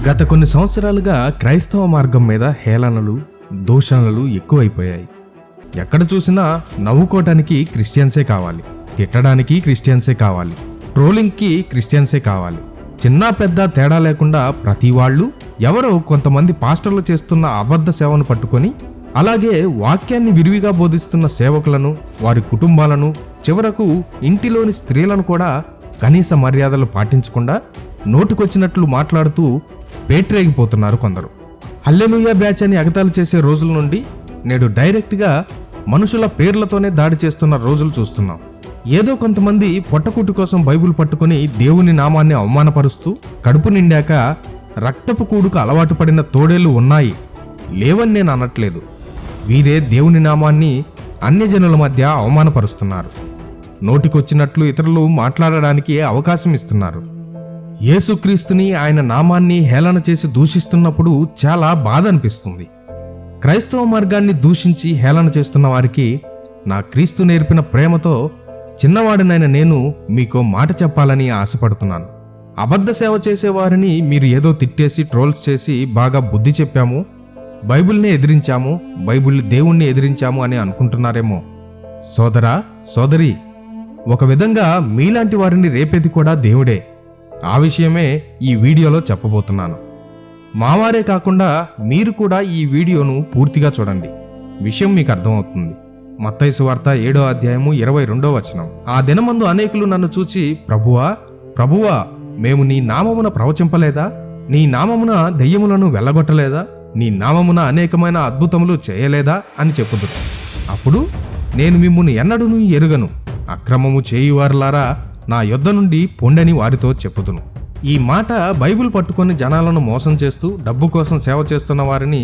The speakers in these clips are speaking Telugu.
గత కొన్ని సంవత్సరాలుగా క్రైస్తవ మార్గం మీద హేళనలు, దూషణలు ఎక్కువైపోయాయి. ఎక్కడ చూసినా నవ్వుకోవటానికి క్రిస్టియన్సే కావాలి, తిట్టడానికి క్రిస్టియన్సే కావాలి, ట్రోలింగ్కి క్రిస్టియన్సే కావాలి. చిన్న పెద్ద తేడా లేకుండా ప్రతి వాళ్ళు ఎవరో కొంతమంది పాస్టర్లు చేస్తున్న అబద్ధ సేవను పట్టుకొని, అలాగే వాక్యాన్ని విరివిగా బోధిస్తున్న సేవకులను, వారి కుటుంబాలను, చివరకు ఇంటిలోని స్త్రీలను కూడా కనీస మర్యాదలు పాటించకుండా నోటికొచ్చినట్లు మాట్లాడుతూ పేట్రేగిపోతున్నారు కొందరు. హల్లెలూయా బ్యాచ్ అని ఎగతాళి చేసే రోజుల నుండి నేడు డైరెక్ట్గా మనుషుల పేర్లతోనే దాడి చేస్తున్న రోజులు చూస్తున్నాం. ఏదో కొంతమంది పొట్టకూటి కోసం బైబిల్ పట్టుకొని దేవుని నామాన్ని అవమానపరుస్తూ, కడుపు నిండాక రక్తపు కూడుకు అలవాటు పడిన తోడేళ్లు ఉన్నాయి, లేవని నేను అనట్లేదు. వీరే దేవుని నామాన్ని అన్యజనుల మధ్య అవమానపరుస్తున్నారు. నోటికొచ్చినట్లు ఇతరులు మాట్లాడడానికి అవకాశం ఇస్తున్నారు. యేసుక్రీస్తుని, ఆయన నామాన్ని హేళన చేసి దూషిస్తున్నప్పుడు చాలా బాధ అనిపిస్తుంది. క్రైస్తవ మార్గాన్ని దూషించి హేళన చేస్తున్న వారికి నా క్రీస్తు నేర్పిన ప్రేమతో చిన్నవాడినైన నేను మీకో మాట చెప్పాలని ఆశపడుతున్నాను. అబద్ధ సేవ చేసేవారిని మీరు ఏదో తిట్టేసి ట్రోల్స్ చేసి బాగా బుద్ధి చెప్పాము, బైబిల్ని ఎదిరించాము, బైబిల్ దేవుణ్ణి ఎదిరించాము అని అనుకుంటున్నారేమో. సోదరా, సోదరి, ఒక విధంగా మీలాంటి వారిని రేపేది కూడా దేవుడే. ఆ విషయమే ఈ వీడియోలో చెప్పబోతున్నాను. మావారే కాకుండా మీరు కూడా ఈ వీడియోను పూర్తిగా చూడండి, విషయం మీకు అర్థమవుతుంది. మత్తయి సువార్త 7వ అధ్యాయము 22వ వచనం. ఆ దినమందు అనేకులు నన్ను చూచి, ప్రభువా, ప్రభువా, మేము నీ నామమున ప్రవచింపలేదా? నీ నామమున దెయ్యములను వెళ్ళగొట్టలేదా? నీ నామమున అనేకమైన అద్భుతములు చేయలేదా అని చెప్పుదురు. అప్పుడు నేను మిమ్మును ఎన్నడూను ఎరుగను, అక్రమము చేయువారులారా నా యొద్ద నుండి పొండని వారితో చెప్పుదును. ఈ మాట బైబిల్ పట్టుకొని జనాలను మోసం చేస్తూ డబ్బు కోసం సేవ చేస్తున్న వారిని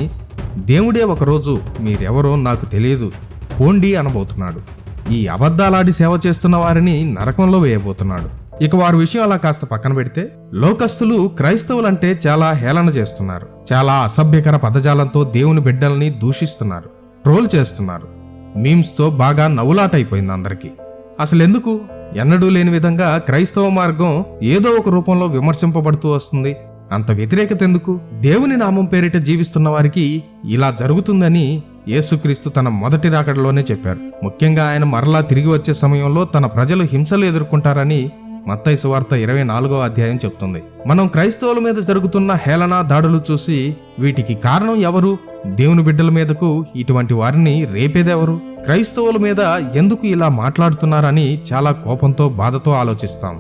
దేవుడే ఒకరోజు మీరెవరో నాకు తెలియదు, పోండి అనబోతున్నాడు. ఈ అబద్ధాలాడి సేవ చేస్తున్న వారిని నరకంలో వేయబోతున్నాడు. ఇక వారి విషయం అలా కాస్త పక్కన పెడితే, లోకస్తులు క్రైస్తవులంటే చాలా హేళన చేస్తున్నారు. చాలా అసభ్యకర పదజాలంతో దేవుని బిడ్డల్ని దూషిస్తున్నారు, ట్రోల్ చేస్తున్నారు. మీమ్స్తో బాగా నవ్వులాటైపోయింది అందరికీ. అసలెందుకు? ఎన్నడూ లేని విధంగా క్రైస్తవ మార్గం ఏదో ఒక రూపంలో విమర్శింపబడుతూ వస్తుంది. అంత వ్యతిరేకత ఎందుకు? దేవుని నామం పేరిట జీవిస్తున్న వారికి ఇలా జరుగుతుందని యేసుక్రీస్తు తన మొదటి రాకడలోనే చెప్పారు. ముఖ్యంగా ఆయన మరలా తిరిగి వచ్చే సమయంలో తన ప్రజలు హింసలు ఎదుర్కొంటారని మత్తయి సువార్త 24వ అధ్యాయం చెప్తుంది. మనం క్రైస్తవుల మీద జరుగుతున్న హేళన, దాడులు చూసి వీటికి కారణం ఎవరు? దేవుని బిడ్డల మీదకు ఇటువంటి వారిని రేపేదెవరు? క్రైస్తవుల మీద ఎందుకు ఇలా మాట్లాడుతున్నారని చాలా కోపంతో, బాధతో ఆలోచిస్తాం.